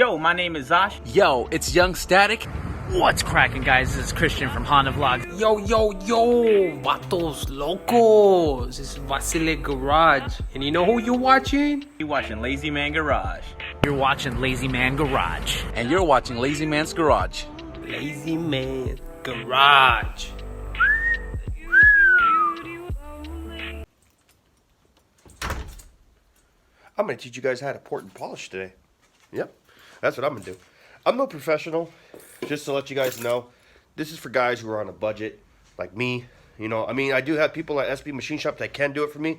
Yo, my name is Zosh. Yo, it's Young Static. What's cracking, guys? This is Christian from Honda Vlogs. Yo, vatos locos. This is Lazymangarage. And you know who you're watching? You're watching Lazymangarage. You're watching Lazymangarage. And you're watching Lazy Man's Garage. Lazymangarage. I'm going to teach you guys how to port and polish today. Yep, that's what I'm going to do. I'm no professional, just to let you guys know. This is for guys who are on a budget, like me. You know, I mean, I do have people at SB Machine Shop that can do it for me,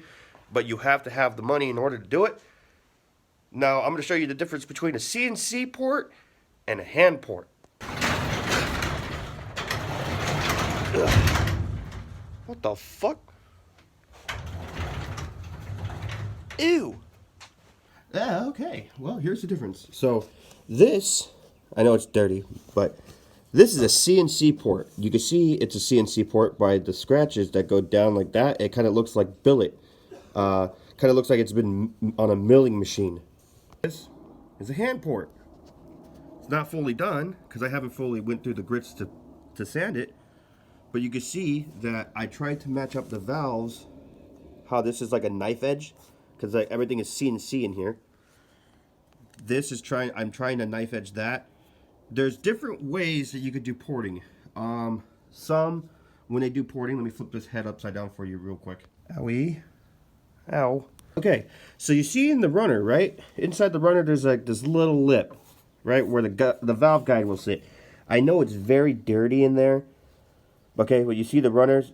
but you have to have the money in order to do it. Now, I'm going to show you the difference between a CNC port and a hand port. Ugh. What the fuck? Ew. Okay, well, here's the difference. So, this, I know it's dirty, but this is a CNC port. You can see it's a CNC port by the scratches that go down like that. It kind of looks like billet. Kind of looks like it's been on a milling machine. This is a hand port. It's not fully done, because I haven't fully went through the grits to sand it. But you can see that I tried to match up the valves, how this is like a knife edge. Because like everything is CNC in here. This is I'm trying to knife edge that. There's different ways that you could do porting. Some, when they do porting, let me flip this head upside down for you real quick. Owie. Ow. Okay, so you see in the runner, right? Inside the runner, there's like this little lip, right? Where the valve guide will sit. I know it's very dirty in there. Okay, but you see the runners?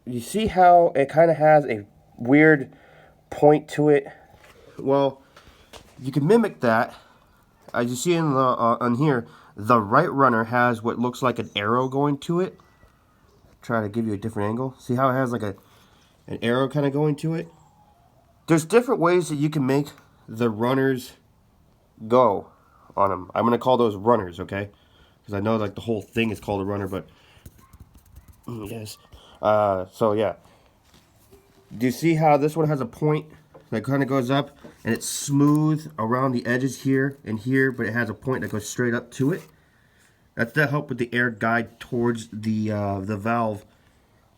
You see how it kind of has a weird point to it? Well, you can mimic that. As you see in the on here, the right runner has what looks like an arrow going to it. Try to give you a different angle. See how it has like an arrow kind of going to it? There's different ways that you can make the runners go on them. I'm going to call those runners, okay? Because I know like the whole thing is called a runner, but yes. So yeah. Do you see how this one has a point that kind of goes up and it's smooth around the edges here and here, but it has a point that goes straight up to it? That's to help with the air guide towards the valve.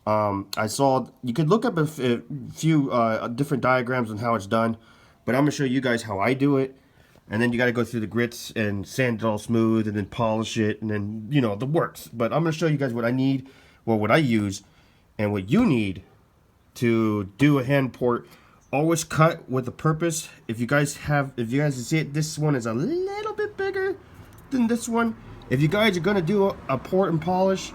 I saw, you could look up a few different diagrams on how it's done, but I'm going to show you guys how I do it. And then you got to go through the grits and sand it all smooth and then polish it and then, you know, the works. But I'm going to show you guys what I need, well, what I use, and what you need to do a hand port. Always cut with a purpose. If you guys see it, this one is a little bit bigger than this one. If you guys are gonna do a port and polish,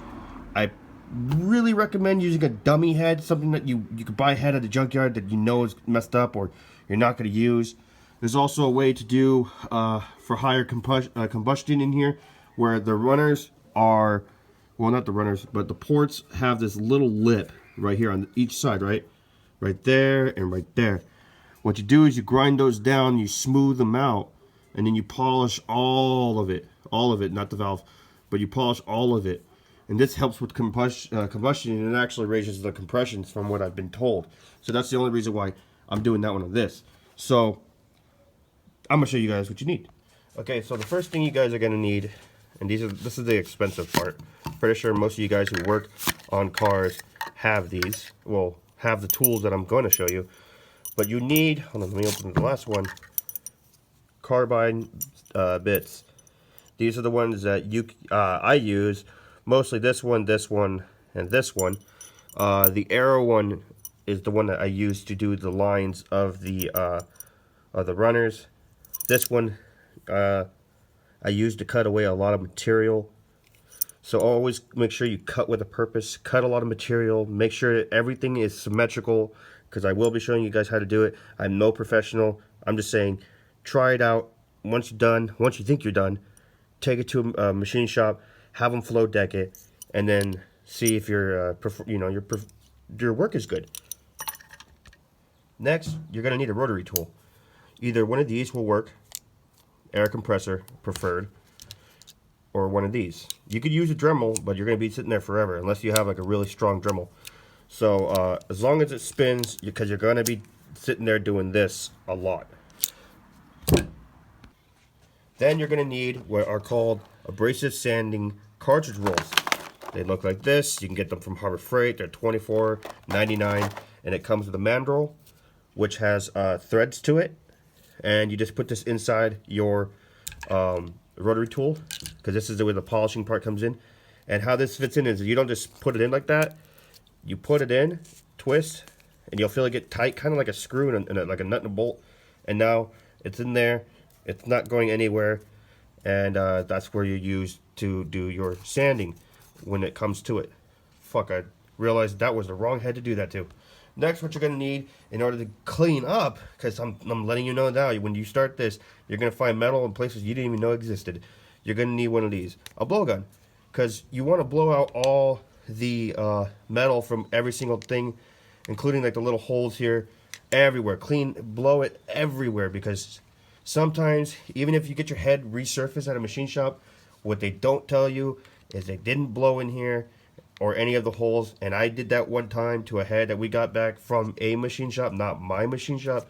I really recommend using a dummy head, something that you could buy a head at the junkyard that you know is messed up or you're not gonna use. There's also a way to do for higher combustion in here, where the runners are, well, not the runners, but the ports have this little lip right here on each side, right there and right there. What you do is you grind those down, you smooth them out, and then you polish all of it, not the valve, but you polish all of it. And this helps with combustion, and it actually raises the compressions from what I've been told. So that's the only reason why I'm doing that one on this. So I'm gonna show you guys what you need. Okay, so the first thing you guys are gonna need, and this is the expensive part. Pretty sure most of you guys who work on cars have these. Well, have the tools that I'm going to show you. But you need, hold on, let me open the last one. Carbide bits. These are the ones that I use. Mostly this one, and this one. The arrow one is the one that I use to do the lines of the runners. This one I use to cut away a lot of material. So always make sure you cut with a purpose, cut a lot of material, make sure that everything is symmetrical, because I will be showing you guys how to do it. I'm no professional. I'm just saying, try it out. Once you're done, once you think you're done, take it to a machine shop, have them flow deck it, and then see if your work is good. Next, you're gonna need a rotary tool. Either one of these will work, air compressor preferred, or one of these. You could use a Dremel, but you're going to be sitting there forever unless you have like a really strong Dremel. So as long as it spins, because you're going to be sitting there doing this a lot. Then you're going to need what are called abrasive sanding cartridge rolls. They look like this. You can get them from Harbor Freight. They're $24.99, and it comes with a mandrel, which has threads to it. And you just put this inside your rotary tool, because this is where the polishing part comes in. And how this fits in is you don't just put it in like that. You put it in, twist, and you'll feel it get tight, kind of like a screw and like a nut and a bolt. And now it's in there. It's not going anywhere. And that's where you use to do your sanding when it comes to it. Fuck, I realized that was the wrong head to do that to. Next, what you're going to need in order to clean up, because I'm letting you know now, when you start this, you're going to find metal in places you didn't even know existed. You're going to need one of these, a blowgun, because you want to blow out all the metal from every single thing, including like the little holes here, everywhere. Blow it everywhere, because sometimes, even if you get your head resurfaced at a machine shop, what they don't tell you is they didn't blow in here or any of the holes. And I did that one time to a head that we got back from a machine shop, not my machine shop.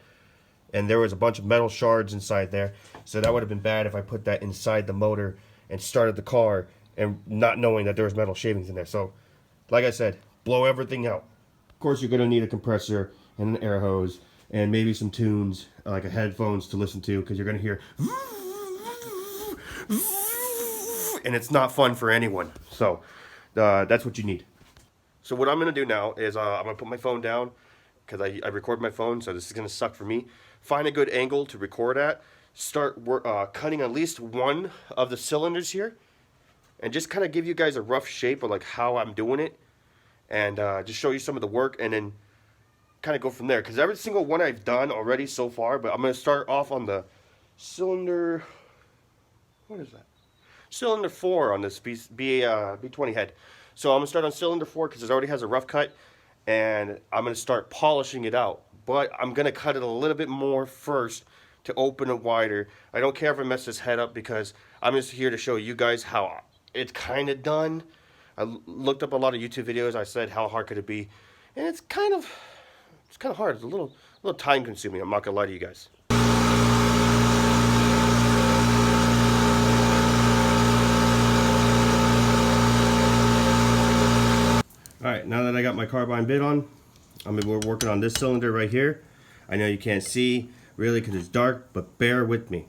And there was a bunch of metal shards inside there. So that would have been bad if I put that inside the motor and started the car and not knowing that there was metal shavings in there. So, like I said, blow everything out. Of course, you're going to need a compressor and an air hose and maybe some tunes, like a headphones to listen to, because you're going to hear and it's not fun for anyone. So that's what you need. So what I'm going to do now is I'm going to put my phone down, because I record my phone, so this is going to suck for me. Find a good angle to record at. Start cutting at least one of the cylinders here, and just kind of give you guys a rough shape of like how I'm doing it, and just show you some of the work, and then kind of go from there. Because every single one I've done already so far, but I'm going to start off on the cylinder. What is that? Cylinder 4 on this B20 head. So I'm going to start on cylinder 4 because it already has a rough cut, and I'm going to start polishing it out. But I'm going to cut it a little bit more first to open it wider. I don't care if I mess this head up, because I'm just here to show you guys how it's kind of done. I looked up a lot of YouTube videos. I said, how hard could it be? And it's kind of hard. It's a little time consuming. I'm not going to lie to you guys. Alright, now that I got my carbine bit on, we're working on this cylinder right here. I know you can't see, really, because it's dark, but bear with me.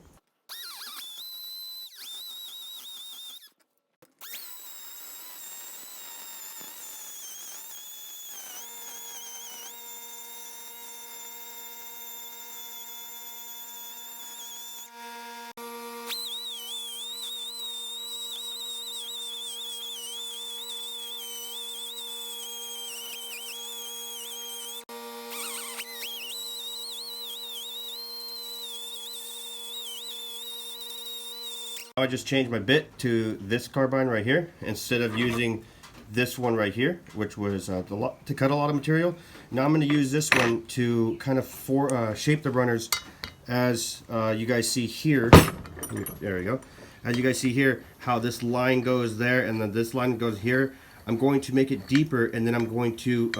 I just changed my bit to this carbine right here instead of using this one right here, which was to cut a lot of material. Now I'm going to use this one to kind of shape the runners, as you guys see here. There we go. As you guys see here, how this line goes there and then this line goes here. I'm going to make it deeper, and then I'm going to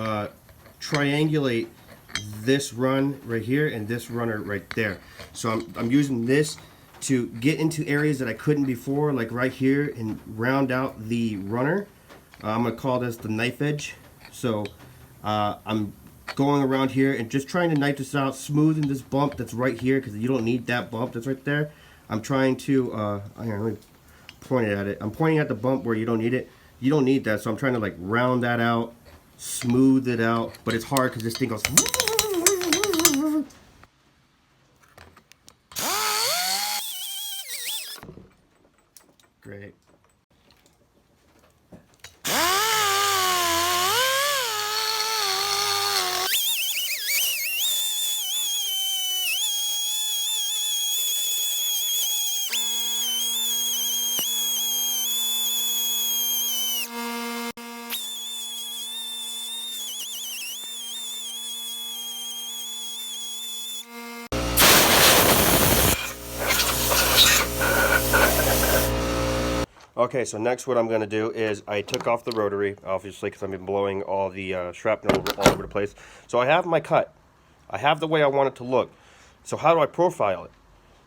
triangulate this run right here and this runner right there. So I'm using this to get into areas that I couldn't before, like right here, and round out the runner. I'm going to call this the knife edge. So I'm going around here and just trying to knife this out, smoothing this bump that's right here, because you don't need that bump that's right there. I'm trying to, here, let me point it at it. I'm pointing at the bump where you don't need it. You don't need that, so I'm trying to like round that out, smooth it out, but it's hard because this thing goes. Great. Okay, so next what I'm going to do is I took off the rotary, obviously, because I've been blowing all the shrapnel all over the place. So I have my cut. I have the way I want it to look. So how do I profile it?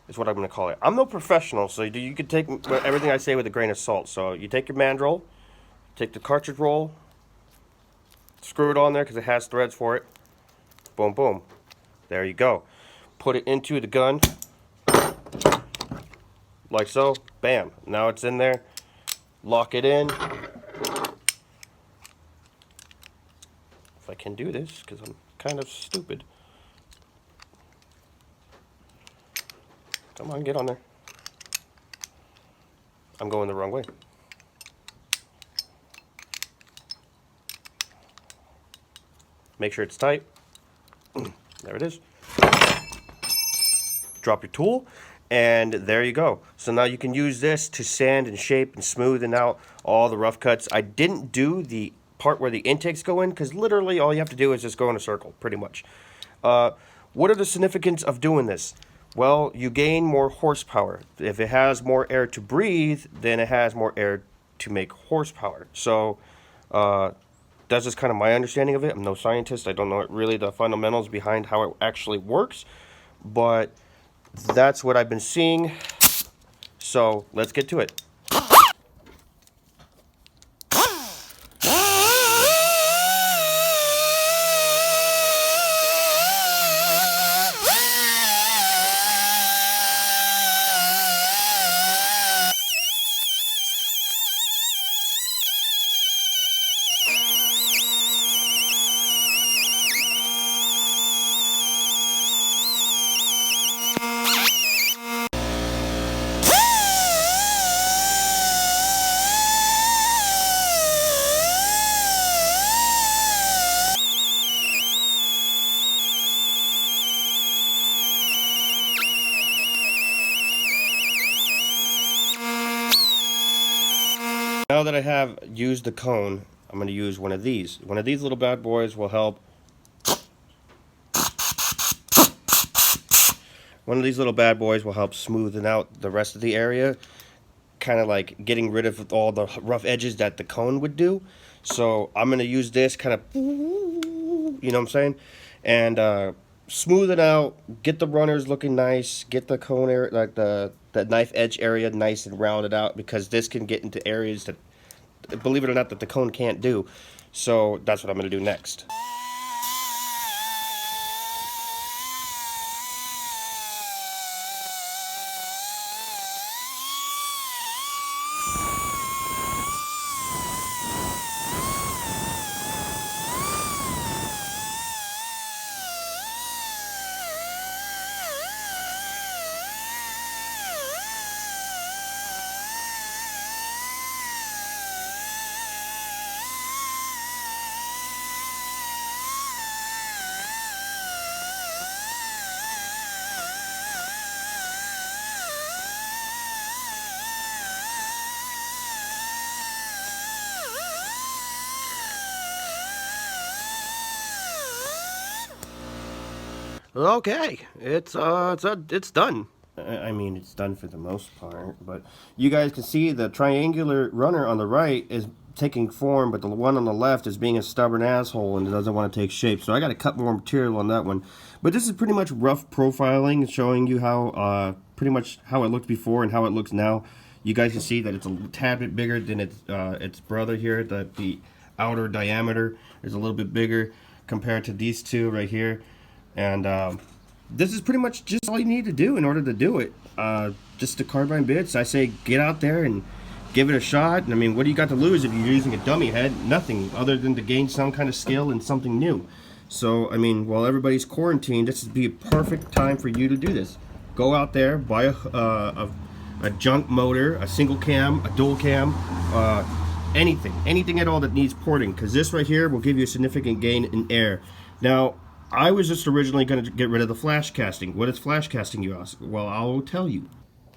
is what I'm going to call it. I'm no professional, so you could take everything I say with a grain of salt. So you take your mandrel, take the cartridge roll, screw it on there because it has threads for it. Boom, boom. There you go. Put it into the gun, like so. Bam. Now it's in there. Lock it in. If I can do this, because I'm kind of stupid. Come on, get on there. I'm going the wrong way. Make sure it's tight. There it is. Drop your tool, and there you go. So now you can use this to sand and shape and smoothen out all the rough cuts. I didn't do the part where the intakes go in, because literally all you have to do is just go in a circle, pretty much. What are the significance of doing this? Well, you gain more horsepower. If it has more air to breathe, then it has more air to make horsepower. So that's just kind of my understanding of it. I'm no scientist. I don't know really the fundamentals behind how it actually works, but that's what I've been seeing. So let's get to it. Now that I have used the cone, I'm going to use one of these. One of these little bad boys will help. One of these little bad boys will help smoothen out the rest of the area, kind of like getting rid of all the rough edges that the cone would do. So I'm going to use this kind of, you know what I'm saying? And smooth it out, get the runners looking nice, get the cone area, like the knife edge area nice and rounded out, because this can get into areas that, believe it or not, that the cone can't do. So that's what I'm going to do next. Okay, it's done. I mean, it's done for the most part, but you guys can see the triangular runner on the right is taking form, but the one on the left is being a stubborn asshole and doesn't want to take shape. So I got to cut more material on that one. But this is pretty much rough profiling, showing you how pretty much how it looked before and how it looks now. You guys can see that it's a tad bit bigger than its brother here. That the outer diameter is a little bit bigger compared to these two right here. And this is pretty much just all you need to do in order to do it. Just the carbine bits. I say get out there and give it a shot. I mean, what do you got to lose if you're using a dummy head? Nothing, other than to gain some kind of skill and something new. So, I mean, while everybody's quarantined, this would be a perfect time for you to do this. Go out there, buy a junk motor, a single cam, a dual cam, anything at all that needs porting, because this right here will give you a significant gain in air. Now, I was just originally going to get rid of the flash casting. What is flash casting, you ask? Well, I'll tell you.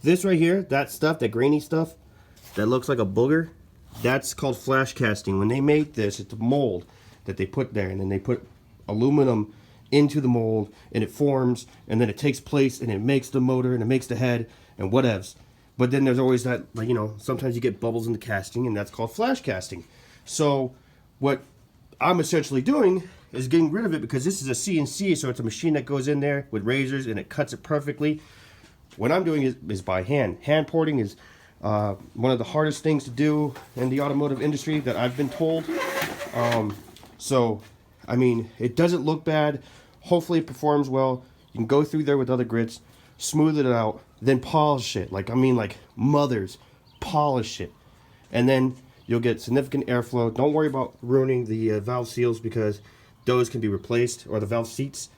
This right here, that stuff, that grainy stuff, that looks like a booger, that's called flash casting. When they make this, it's a mold that they put there, and then they put aluminum into the mold, and it forms, and then it takes place, and it makes the motor, and it makes the head, and whatevs. But then there's always that, like, you know, sometimes you get bubbles in the casting, and that's called flash casting. So what I'm essentially doing is getting rid of it, because this is a CNC, so it's a machine that goes in there with razors and it cuts it perfectly. what I'm doing is by hand. Hand porting is one of the hardest things to do in the automotive industry that I've been told. So, I mean, it doesn't look bad. Hopefully it performs well. You can go through there with other grits, smooth it out, then polish it. Like mothers, polish it. And then you'll get significant airflow. Don't worry about ruining the valve seals because those can be replaced, or the valve seats,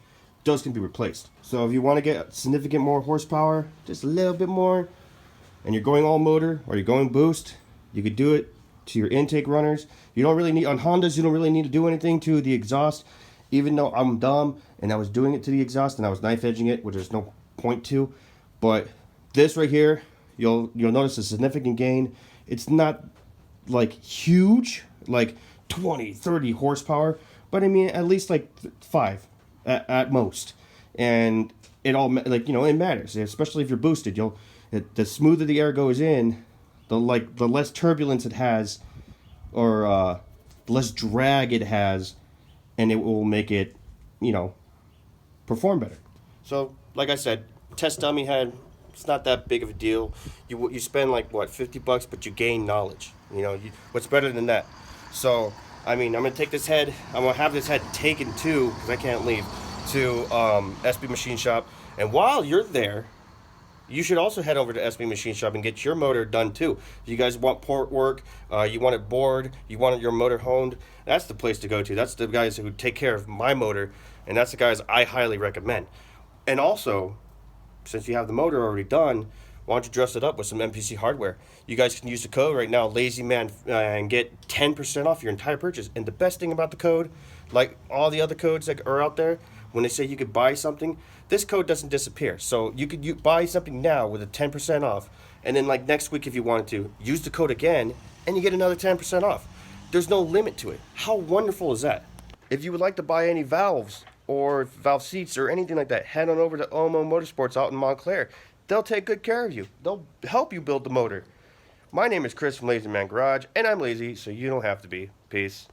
those can be replaced. So if you want to get significant more horsepower, just a little bit more, and you're going all motor or you're going boost, you could do it to your intake runners. You don't really need, on Hondas, you don't really need to do anything to the exhaust, even though I'm dumb and I was doing it to the exhaust and I was knife edging it, which there's no point to. But this right here, you'll notice a significant gain. It's not like huge, like 20, 30 horsepower, but I mean at least like 5 at most. And it all, like, you know, it matters, especially if you're boosted. The smoother the air goes in, the less turbulence it has, or the less drag it has, and it will make it, you know, perform better. So, like I said, test dummy head. It's not that big of a deal. You spend like what, $50, but you gain knowledge. You know, what's better than that? So, I mean, I'm gonna take this head. I'm gonna have this head taken to, because I can't leave, to SB Machine Shop. And while you're there, you should also head over to SB Machine Shop and get your motor done too. If you guys want port work, you want it bored, you want your motor honed, that's the place to go to. That's the guys who take care of my motor, and that's the guys I highly recommend. And also, since you have the motor already done, why don't you dress it up with some MPC hardware? You guys can use the code right now, LazyMan, and get 10% off your entire purchase. And the best thing about the code, like all the other codes that are out there, when they say you could buy something, this code doesn't disappear. So you could buy something now with a 10% off, and then like next week if you wanted to, use the code again, and you get another 10% off. There's no limit to it. How wonderful is that? If you would like to buy any valves or valve seats or anything like that, head on over to Omo Motorsports out in Montclair. They'll take good care of you. They'll help you build the motor. My name is Chris from Lazymangarage, and I'm lazy, so you don't have to be. Peace.